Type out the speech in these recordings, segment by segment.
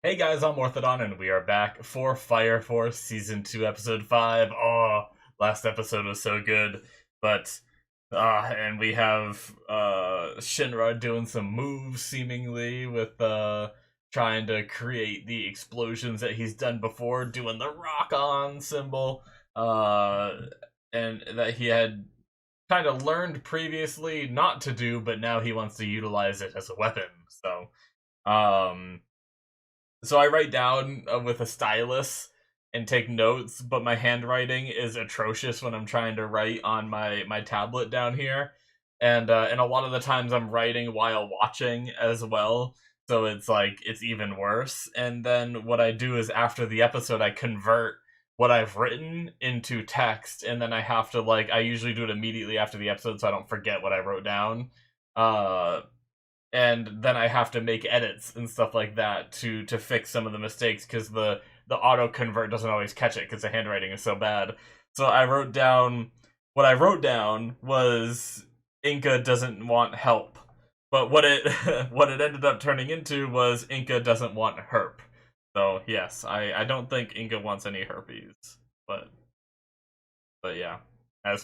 Hey guys, I'm Morthadon, and we are back for Fire Force Season 2, Episode 5. Oh, last episode was so good. But, and we have, Shinra doing some moves, seemingly, with, trying to create the explosions that he's done before, doing the rock-on symbol, uh, and that he had kind of learned previously not to do, but now he wants to utilize it as a weapon, um... So I write down with a stylus and take notes, but my handwriting is atrocious when I'm trying to write on my tablet down here, and a lot of the times I'm writing while watching as well. So it's like it's even worse. And then what I do is after the episode, I convert what I've written into text, and then I have to I usually do it immediately after the episode, so I don't forget what I wrote down. Uh, and then I have to make edits and stuff like that to fix some of the mistakes because the auto convert doesn't always catch it because the handwriting is so bad. So I wrote down what I wrote down was Inca doesn't want help, but what it what it ended up turning into was Inca doesn't want herp. So yes, I don't think Inca wants any herpes, but but yeah, I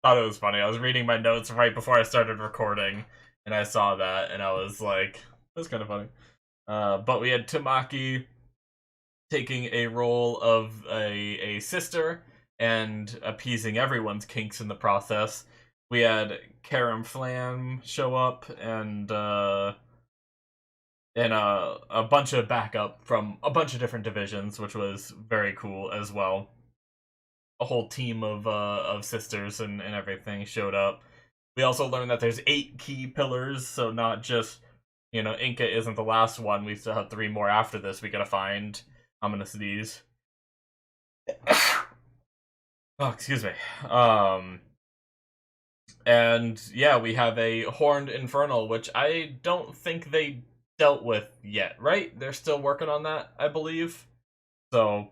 thought it was funny. I was reading my notes right before I started recording, and I saw that, and I was like, that's kind of funny. But we had Tamaki taking a role of a sister and appeasing everyone's kinks in the process. We had Karam Flam show up and a bunch of backup from a bunch of different divisions, which was very cool as well. A whole team of sisters and everything showed up. We also learned that there's 8 key pillars, so not just Inca isn't the last one. We still have 3 more after this. We gotta find. I'm gonna sneeze. Oh, excuse me. Um, and yeah, we have a horned infernal, which I don't think they dealt with yet. Right? They're still working on that, I believe. So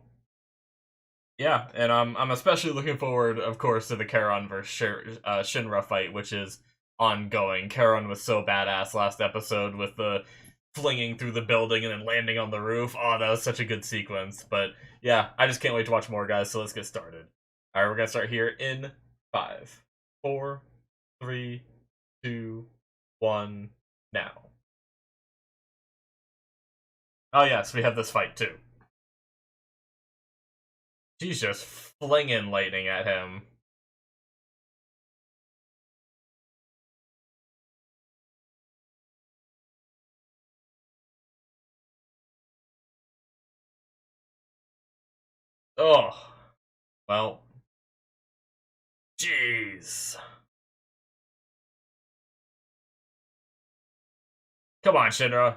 yeah, and I'm especially looking forward, of course, to the Charon versus Shinra fight, which is ongoing. Charon was so badass last episode with the flinging through the building and then landing on the roof. Oh, that was such a good sequence. But yeah, I just can't wait to watch more, guys. So let's get started. All right, we're gonna start here in 5, 4, 3, 2, 1, now. Oh yes, we have this fight too. She's just flinging lightning at him. Oh, well, jeez. Come on, Shinra.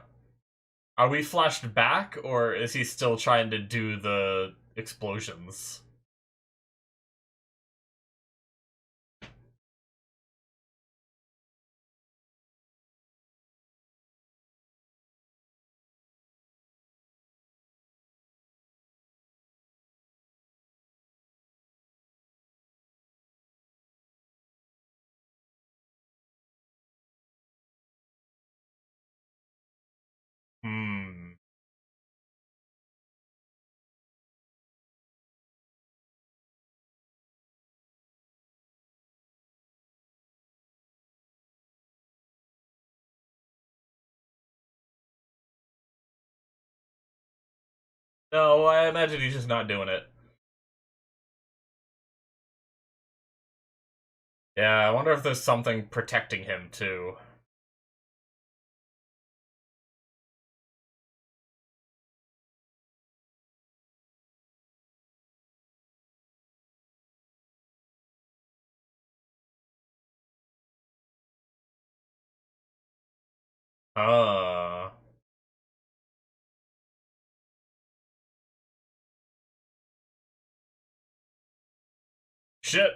Are we flashed back, or is he still trying to do the explosions? Hmm. No, I imagine he's just not doing it. Yeah, I wonder if there's something protecting him, too. Uh. Shit.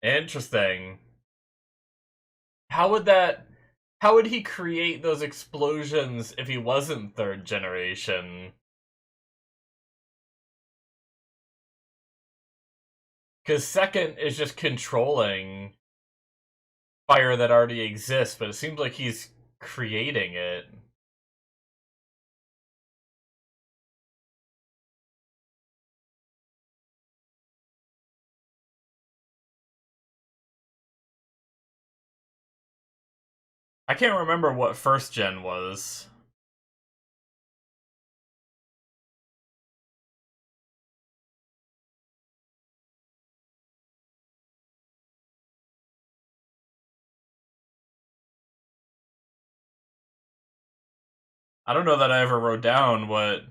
Interesting. How would that... How would he create those explosions if he wasn't third generation? Because second is just controlling fire that already exists, but it seems like he's creating it. I can't remember what first gen was. I don't know that I ever wrote down what.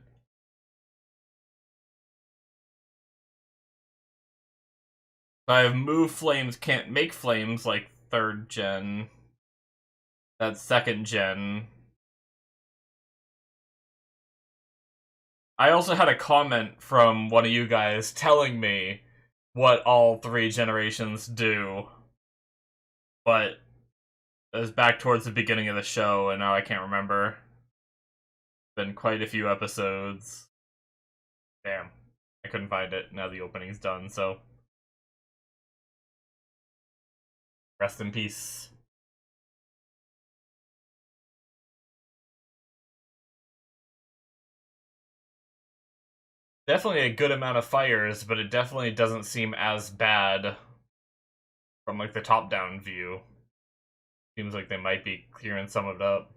I have move flames, can't make flames like third gen. That's second gen. I also had a comment from one of you guys telling me what all three generations do, but it was back towards the beginning of the show, and now I can't remember. Been quite a few episodes. Damn. I couldn't find it. Now the opening's done, so. Rest in peace. Definitely a good amount of fires, but it definitely doesn't seem as bad from like the top-down view. Seems like they might be clearing some of it up.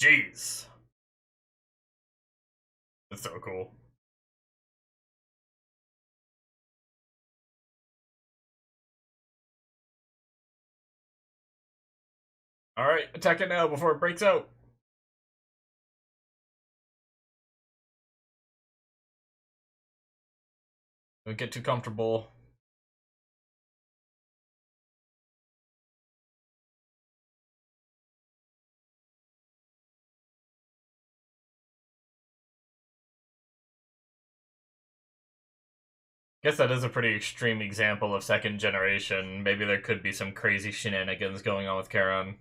Jeez. That's so cool. Alright, attack it now before it breaks out. Don't get too comfortable. Guess that is a pretty extreme example of second generation. Maybe there could be some crazy shenanigans going on with Charon.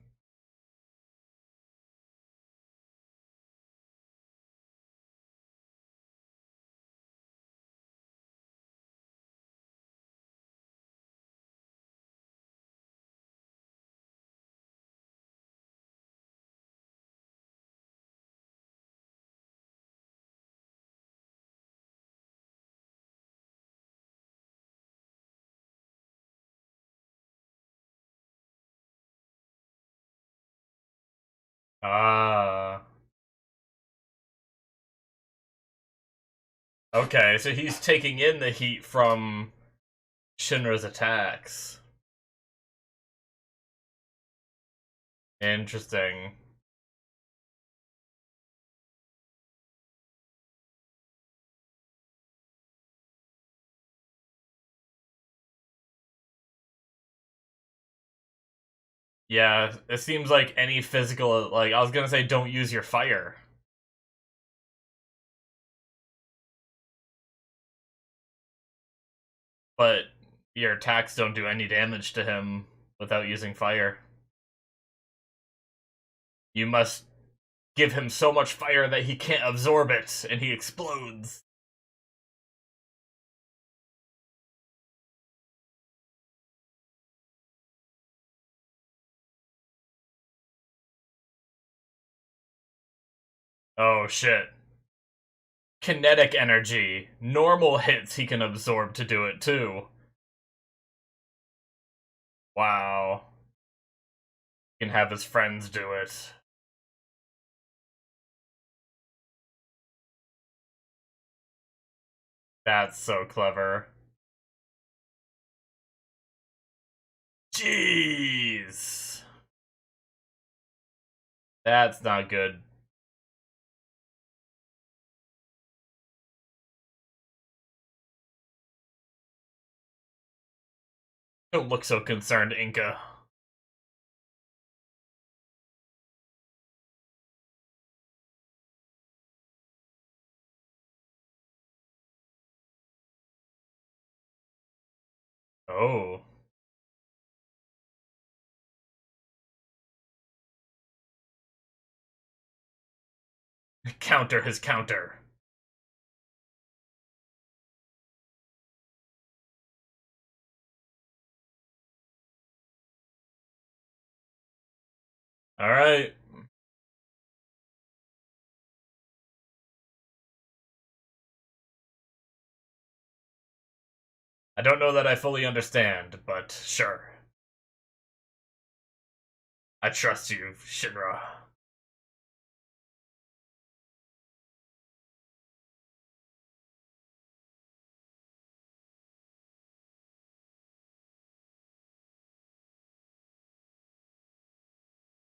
Ah. Okay, so he's taking in the heat from Shinra's attacks. Interesting. Yeah, it seems like any physical, like, I was gonna say don't use your fire. But your attacks don't do any damage to him without using fire. You must give him so much fire that he can't absorb it, and he explodes. Oh shit. Kinetic energy. Normal hits he can absorb to do it too. Wow. He can have his friends do it. That's so clever. Jeez. That's not good. Don't look so concerned, Inca. Oh. Counter his counter. Alright. I don't know that I fully understand, but sure. I trust you, Shinra.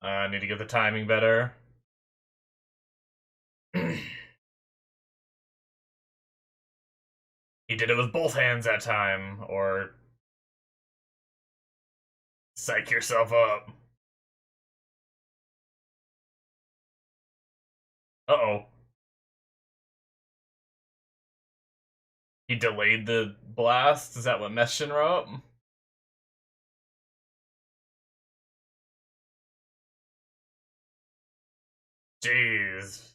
I need to get the timing better. He did it with both hands that time, or psych yourself up. Uh-oh. He delayed the blast? Is that what messed Shinra up? Jeez.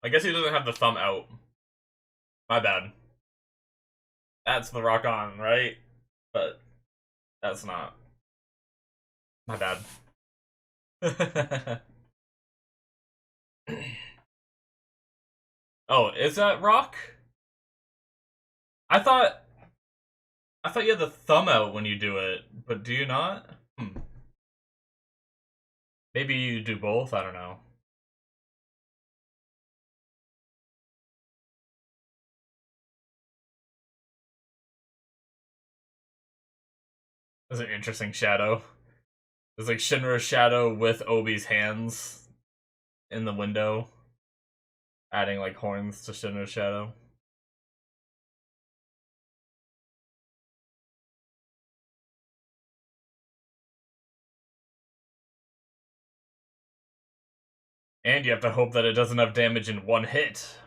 I guess he doesn't have the thumb out. My bad. That's the rock on, right? But that's not. My bad. Oh, is that rock? I thought you had the thumb out when you do it, but do you not? Maybe you do both, I don't know. That's an interesting shadow. It's like Shinra's shadow with Obi's hands in the window, adding like horns to Shinra's shadow. And you have to hope that it doesn't have damage in one hit.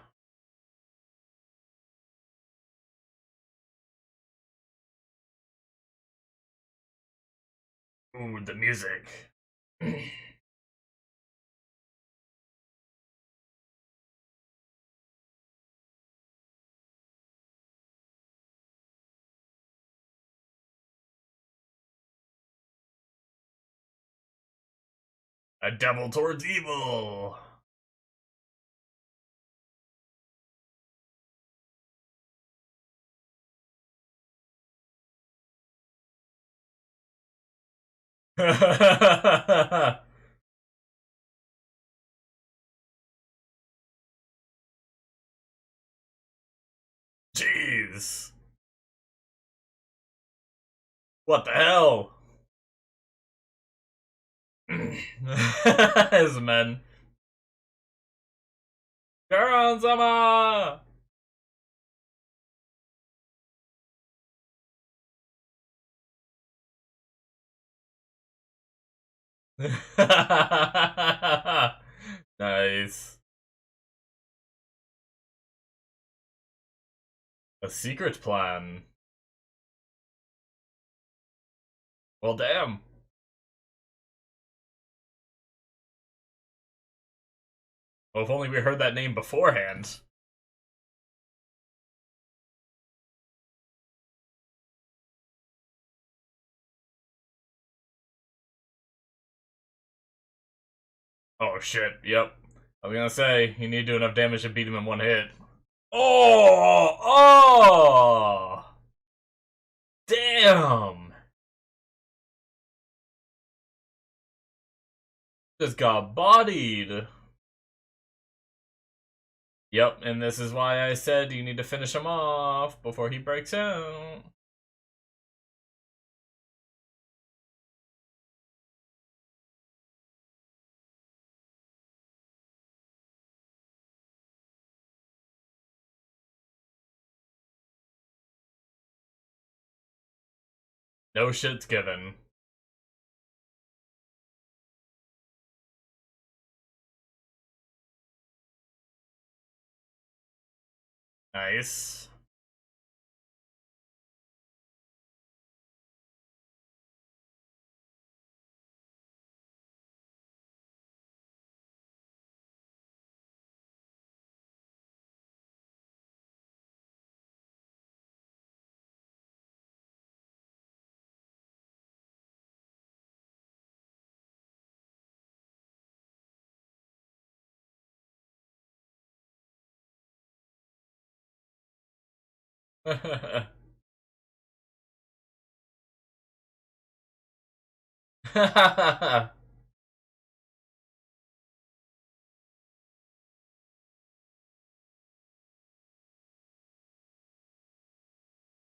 Ooh, the music. A devil towards evil. Jeez. What the hell? His men. Garan-sama! Nice. A secret plan. Well, damn. Well, if only we heard that name beforehand. Oh shit, yep. I was gonna say, you need to do enough damage to beat him in one hit. Oh! Oh! Damn! Just got bodied. Yep, and this is why I said you need to finish him off before he breaks out. No shit's given. Nice.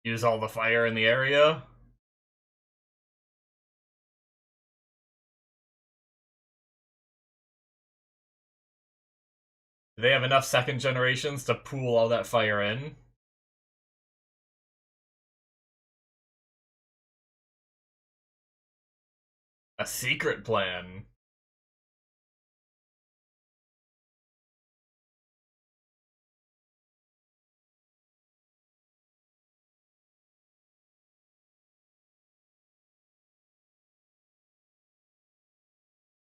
Use all the fire in the area. Do they have enough second generations to pool all that fire in? A secret plan.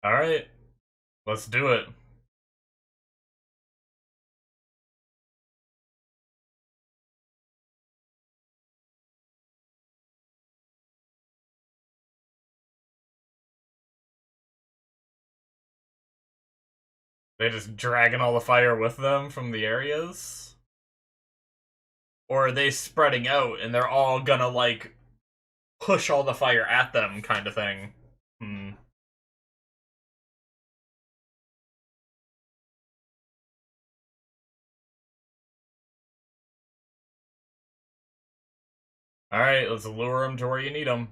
Alright, let's do it. They just dragging all the fire with them from the areas? Or are they spreading out and they're all gonna, like, push all the fire at them kind of thing? Hmm. Alright, let's lure them to where you need them.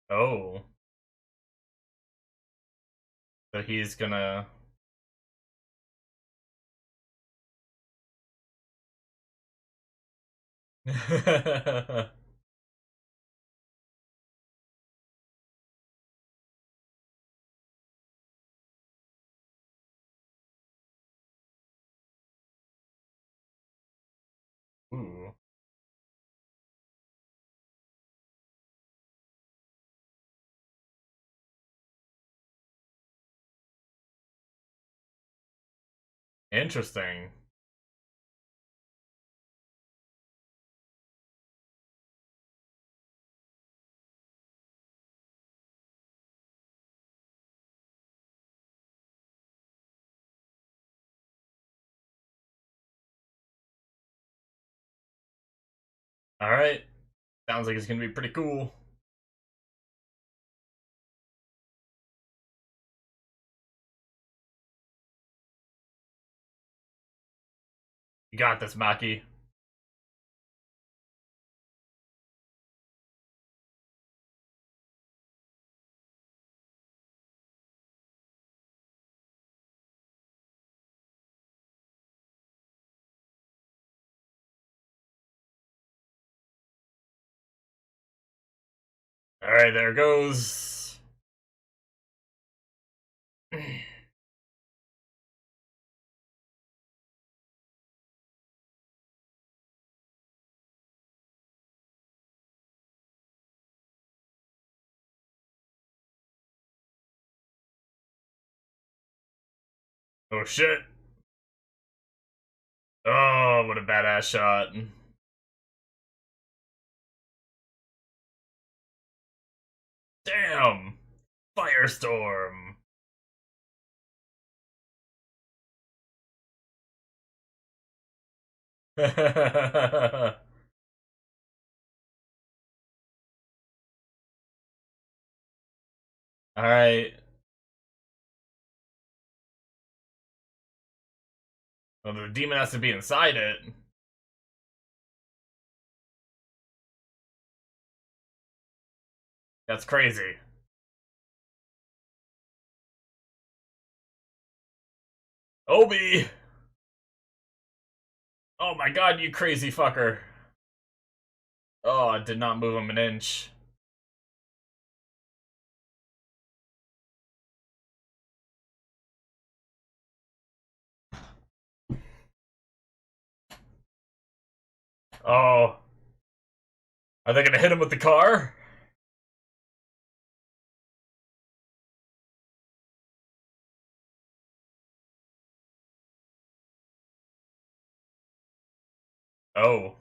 Oh. So he's gonna... Ooh. Interesting. Alright. Sounds like it's gonna be pretty cool. You got this, Maki. Alright, there goes. Oh shit. Oh, what a badass shot. Damn! Firestorm! Alright. Well, the demon has to be inside it. That's crazy. Obi! Oh my god, you crazy fucker. Oh, it did not move him an inch. Oh. Are they gonna hit him with the car? Oh.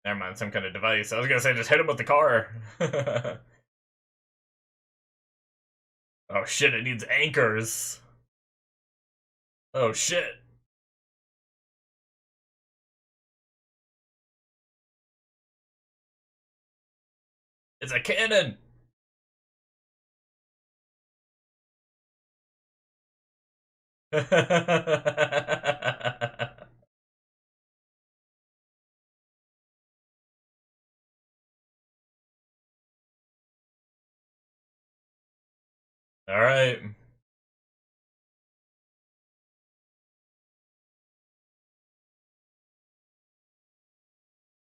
Never mind, some kind of device. I was gonna say just hit him with the car. Oh shit, it needs anchors. Oh shit. It's a cannon. Alright.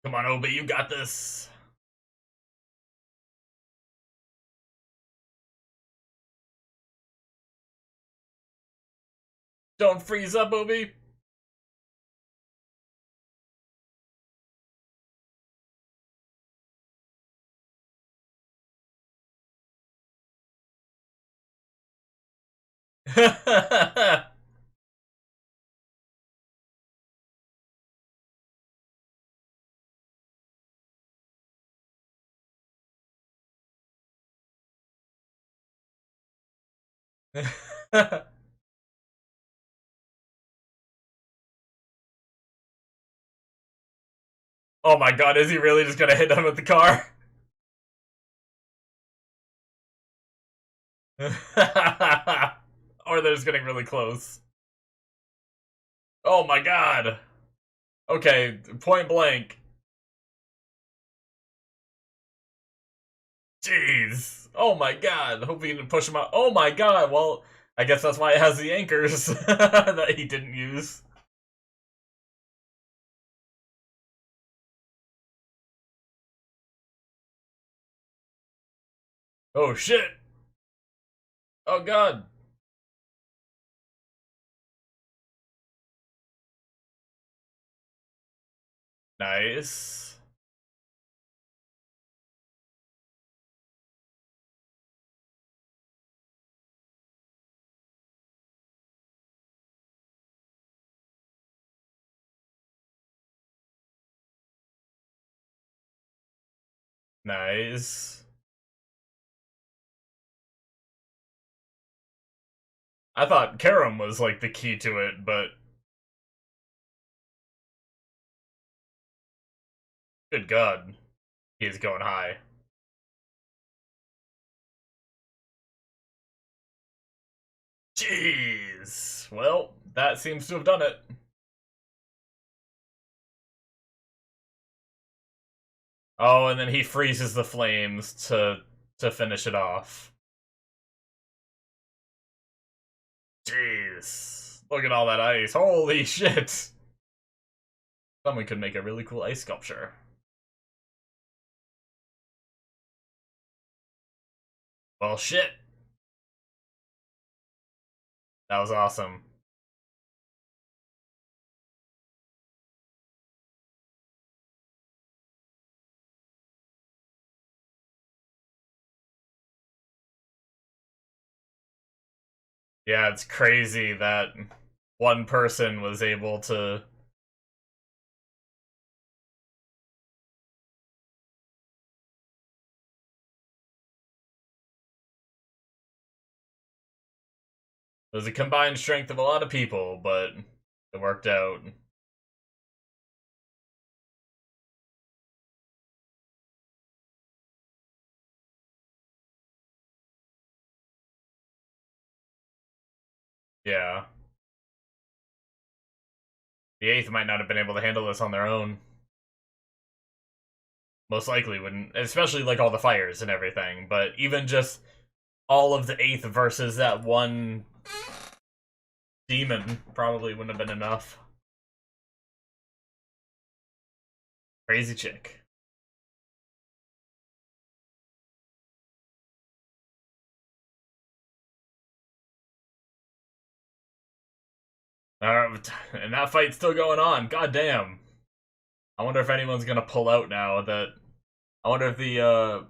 Come on, Obi, you got this. Don't freeze up, Obi. Oh my god, is he really just gonna hit him with the car? Or they're just getting really close. Oh my god. Okay, point blank. Jeez. Oh my god. Hope he didn't push him out. Oh my god. Well, I guess that's why it has the anchors that he didn't use. Oh shit. Oh god. Nice. Nice. I thought Karam was like the key to it, but good god. He's going high. Jeez. Well, that seems to have done it. Oh, and then he freezes the flames to finish it off. Jeez. Look at all that ice. Holy shit. Someone could make a really cool ice sculpture. Well, shit. That was awesome. Yeah, it's crazy that one person was able to... It was a combined strength of a lot of people, but it worked out. Yeah. The 8th might not have been able to handle this on their own. Most likely wouldn't, especially like all the fires and everything, but even just all of the 8th versus that one demon probably wouldn't have been enough. Crazy chick. And that fight's still going on. God damn. I wonder if anyone's gonna pull out now that... I wonder if the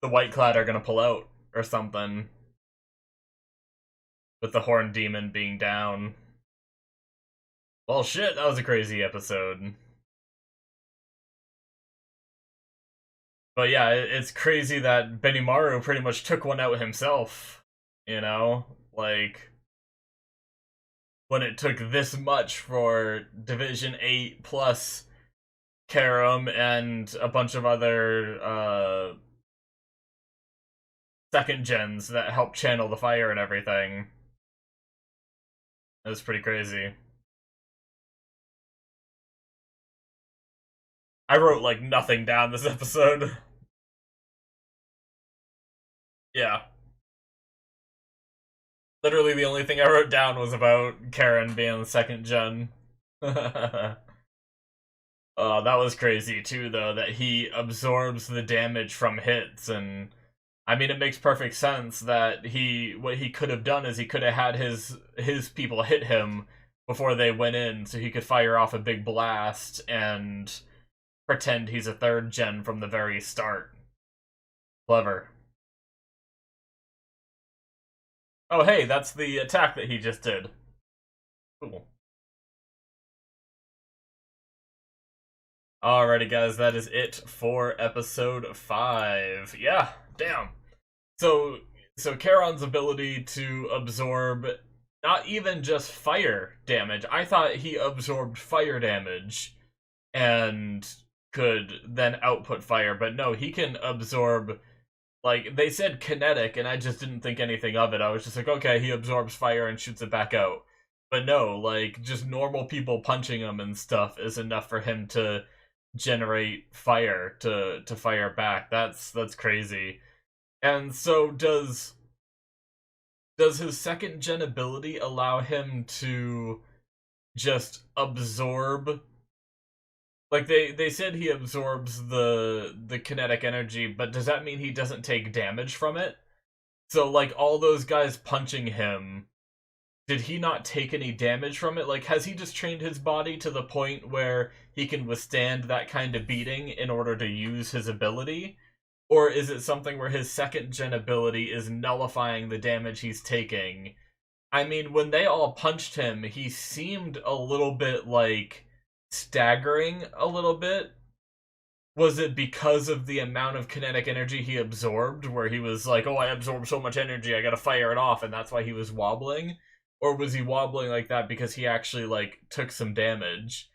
White Clad are gonna pull out or something. With the Horned Demon being down. Well, shit, that was a crazy episode. But yeah, it's crazy that Benimaru pretty much took one out himself. You know, like when it took this much for Division 8 plus Karam and a bunch of other second gens that helped channel the fire and everything. It was pretty crazy. I wrote like nothing down this episode. Yeah. Literally the only thing I wrote down was about Karen being the second gen. That was crazy too, though, that he absorbs the damage from hits, and I mean, it makes perfect sense that what he could have done is he could have had his people hit him before they went in, so he could fire off a big blast and pretend he's a third gen from the very start. Clever. Oh, hey, that's the attack that he just did. Cool. Alrighty, guys, that is it for episode 5. Yeah, damn. So, so Charon's ability to absorb not even just fire damage. I thought he absorbed fire damage and could then output fire, but no, he can absorb, like, they said kinetic, and I just didn't think anything of it. I was just like, okay, he absorbs fire and shoots it back out. But no, like, just normal people punching him and stuff is enough for him to generate fire to fire back. That's crazy. And so does his second gen ability allow him to just absorb, like they said he absorbs the kinetic energy, but does that mean he doesn't take damage from it? So like all those guys punching him, did he not take any damage from it? Like, has he just trained his body to the point where he can withstand that kind of beating in order to use his ability? Or is it something where his second gen ability is nullifying the damage he's taking? I mean, when they all punched him, he seemed a little bit like staggering a little bit. Was it because of the amount of kinetic energy he absorbed, where he was like, oh, I absorbed so much energy, I gotta fire it off, and that's why he was wobbling? Or was he wobbling like that because he actually, like, took some damage?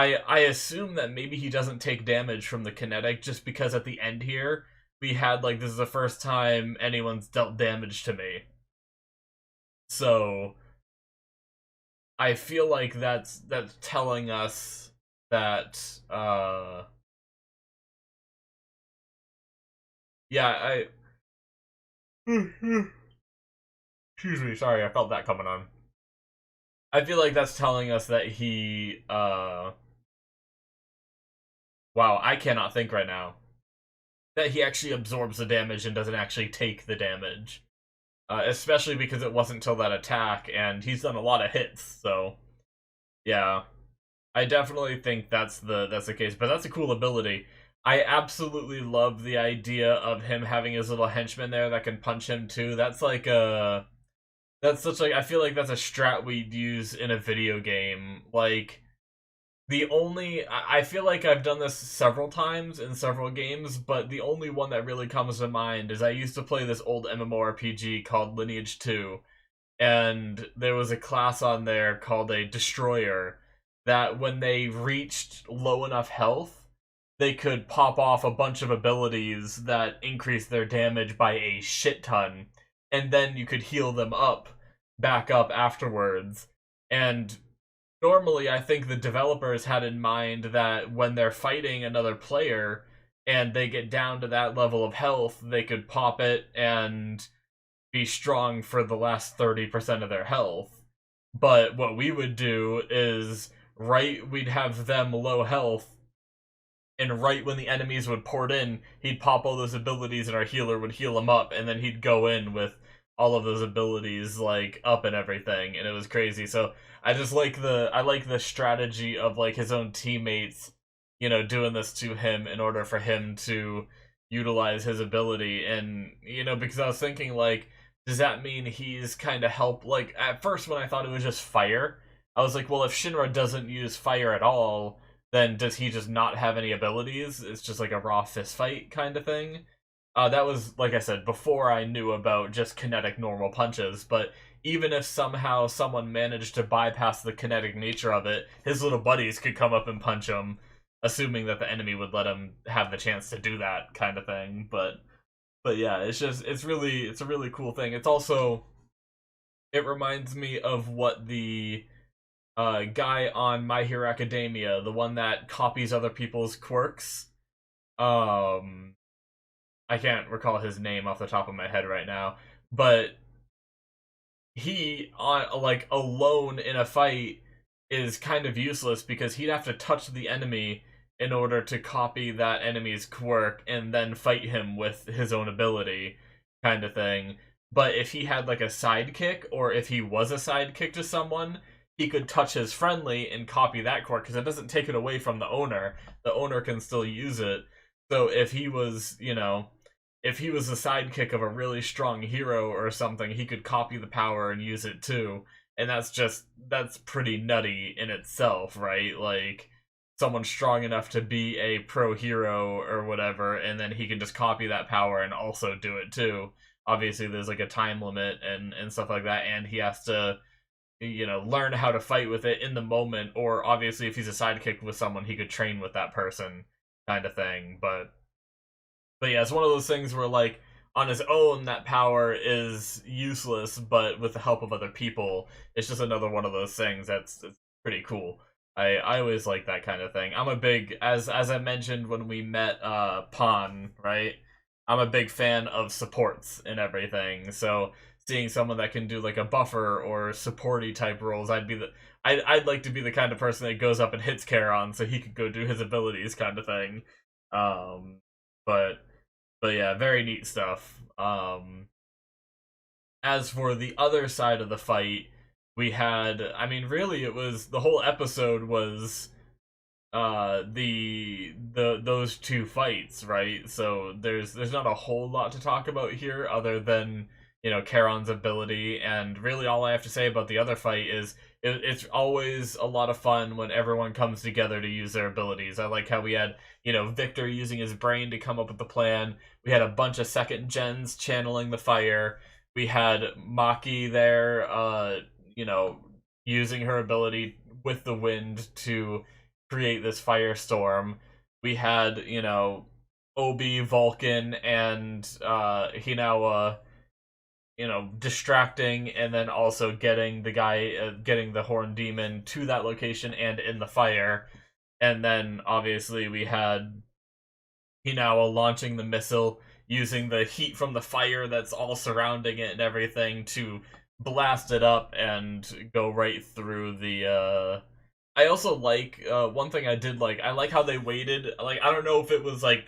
I assume that maybe he doesn't take damage from the kinetic just because at the end here, we had, like, this is the first time anyone's dealt damage to me. So, I feel like that's telling us that, yeah, excuse me, sorry, I felt that coming on. I feel like that's telling us that he, wow, I cannot think right now. That he actually absorbs the damage and doesn't actually take the damage. Especially because it wasn't till that attack, and he's done a lot of hits, so... Yeah. I definitely think that's the case, but that's a cool ability. I absolutely love the idea of him having his little henchman there that can punch him too. That's like a... That's such like... I feel like that's a strat we'd use in a video game. Like... I feel like I've done this several times in several games, but the only one that really comes to mind is I used to play this old MMORPG called Lineage 2, and there was a class on there called a Destroyer that when they reached low enough health, they could pop off a bunch of abilities that increased their damage by a shit ton, and then you could heal them back up afterwards. And normally I think the developers had in mind that when they're fighting another player and they get down to that level of health, they could pop it and be strong for the last 30% of their health. But what we would do is, we'd have them low health, and right when the enemies would port in, he'd pop all those abilities and our healer would heal him up, and then he'd go in with all of those abilities, like, up and everything, and it was crazy. So I just like the strategy of, like, his own teammates, you know, doing this to him in order for him to utilize his ability. And, you know, because I was thinking, like, does that mean he's kind of like, at first when I thought it was just fire, I was like, well, if Shinra doesn't use fire at all, then does he just not have any abilities? It's just like a raw fist fight kind of thing. That was, like I said, before I knew about just kinetic normal punches, but even if somehow someone managed to bypass the kinetic nature of it, his little buddies could come up and punch him, assuming that the enemy would let him have the chance to do that kind of thing. But yeah, it's a really cool thing. It's also, it reminds me of what the guy on My Hero Academia, the one that copies other people's quirks. Um, I can't recall his name off the top of my head right now, but he on like alone in a fight is kind of useless because he'd have to touch the enemy in order to copy that enemy's quirk and then fight him with his own ability kind of thing. But if he had like a sidekick, or if he was a sidekick to someone, he could touch his friendly and copy that quirk because it doesn't take it away from the owner. The owner can still use it. So if he was, if he was the sidekick of a really strong hero or something, he could copy the power and use it too. And that's pretty nutty in itself, right? Like, someone strong enough to be a pro hero or whatever, and then he can just copy that power and also do it too. Obviously, there's like a time limit and stuff like that, and he has to, learn how to fight with it in the moment, or obviously if he's a sidekick with someone, he could train with that person kind of thing. But yeah, it's one of those things where, like, on his own, that power is useless, but with the help of other people, it's just another one of those things that's pretty cool. I always like that kind of thing. I'm a big, as I mentioned when we met Pon, right? I'm a big fan of supports and everything. So seeing someone that can do like a buffer or supporty type roles, I'd like to be the kind of person that goes up and hits Charon so he could go do his abilities kind of thing. Um, but but yeah, very neat stuff. As for the other side of the fight, we had, I mean, really, it was, the whole episode was the those two fights, right? So there's not a whole lot to talk about here other than, Charon's ability, and really all I have to say about the other fight is it's always a lot of fun when everyone comes together to use their abilities. I like how we had, Victor using his brain to come up with the plan. We had a bunch of second gens channeling the fire. We had Maki there, you know, using her ability with the wind to create this firestorm. We had, Obi, Vulcan, and Hinawa, distracting, and then also getting the guy, getting the Horn Demon to that location and in the fire. And then obviously we had Hinawa launching the missile, using the heat from the fire that's all surrounding it and everything to blast it up and go right through the. I also like, one thing I did like. I like how they waited. Like, I don't know if it was like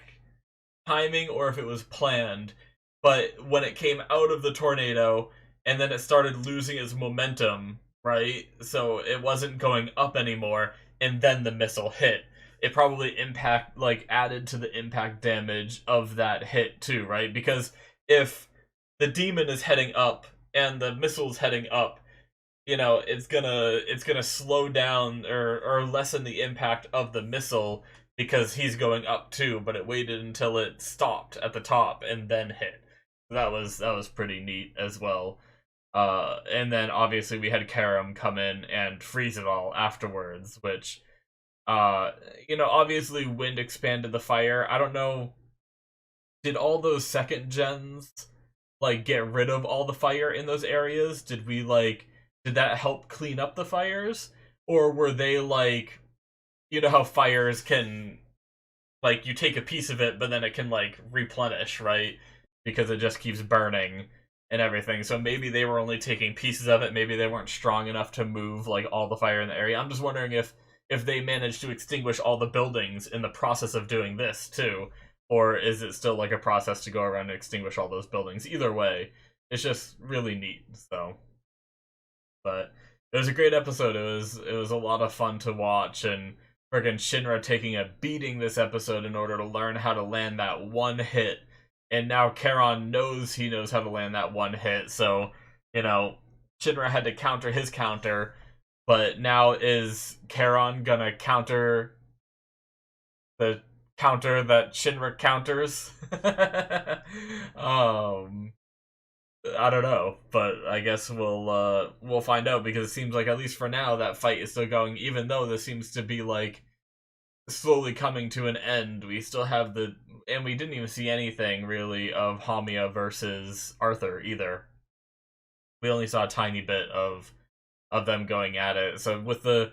timing or if it was planned, but when it came out of the tornado and then it started losing its momentum, right? So it wasn't going up anymore, and then the missile hit. It probably added to the impact damage of that hit too, right? Because if the demon is heading up and the missile's heading up, it's gonna slow down or lessen the impact of the missile because he's going up too, but it waited until it stopped at the top and then hit. That was pretty neat as well. And then obviously we had Karam come in and freeze it all afterwards, which obviously wind expanded the fire. I don't know, did all those second gens like get rid of all the fire in those areas? Did that help clean up the fires? Or were they like, how fires can, like, you take a piece of it, but then it can, like, replenish, right? Because it just keeps burning and everything. So maybe they were only taking pieces of it. Maybe they weren't strong enough to move, like, all the fire in the area. I'm just wondering if they managed to extinguish all the buildings in the process of doing this, too. Or is it still, like, a process to go around and extinguish all those buildings? Either way, it's just really neat, so. But it was a great episode. It was a lot of fun to watch, and friggin' Shinra taking a beating this episode in order to learn how to land that one hit. And now Charon knows he knows how to land that one hit, so, Shinra had to counter his counter, but now is Charon gonna counter the counter that Shinra counters. I don't know, but I guess we'll find out, because it seems like, at least for now, that fight is still going, even though this seems to be like slowly coming to an end. We still have and we didn't even see anything really of Hamiya versus Arthur either. We only saw a tiny bit of them going at it. So with the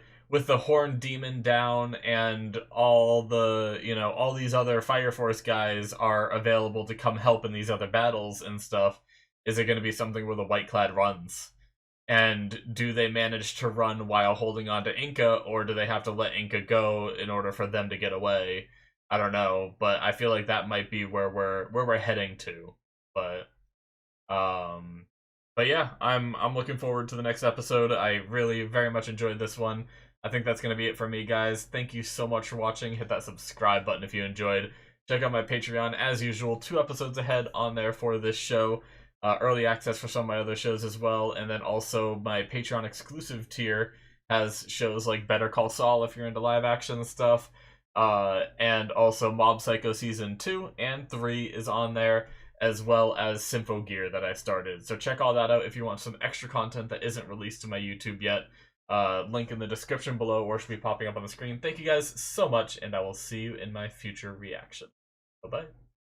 Horn Demon down, and all all these other Fire Force guys are available to come help in these other battles and stuff, is it going to be something where the White Clad runs? And do they manage to run while holding on to Inca, or do they have to let Inca go in order for them to get away? I don't know, but I feel like that might be where we're heading to. Um but yeah, I'm looking forward to the next episode. I really very much enjoyed this one. I think that's going to be it for me, guys. Thank you so much for watching. Hit that subscribe button if you enjoyed. Check out my Patreon, as usual. 2 episodes ahead on there for this show. Early access for some of my other shows as well. And then also my Patreon exclusive tier has shows like Better Call Saul if you're into live action stuff. And also Mob Psycho Season 2 and 3 is on there, as well as Sympho Gear that I started. So check all that out if you want some extra content that isn't released to my YouTube yet. Link in the description below, or should be popping up on the screen. Thank you guys so much, and I will see you in my future reaction. Bye-bye.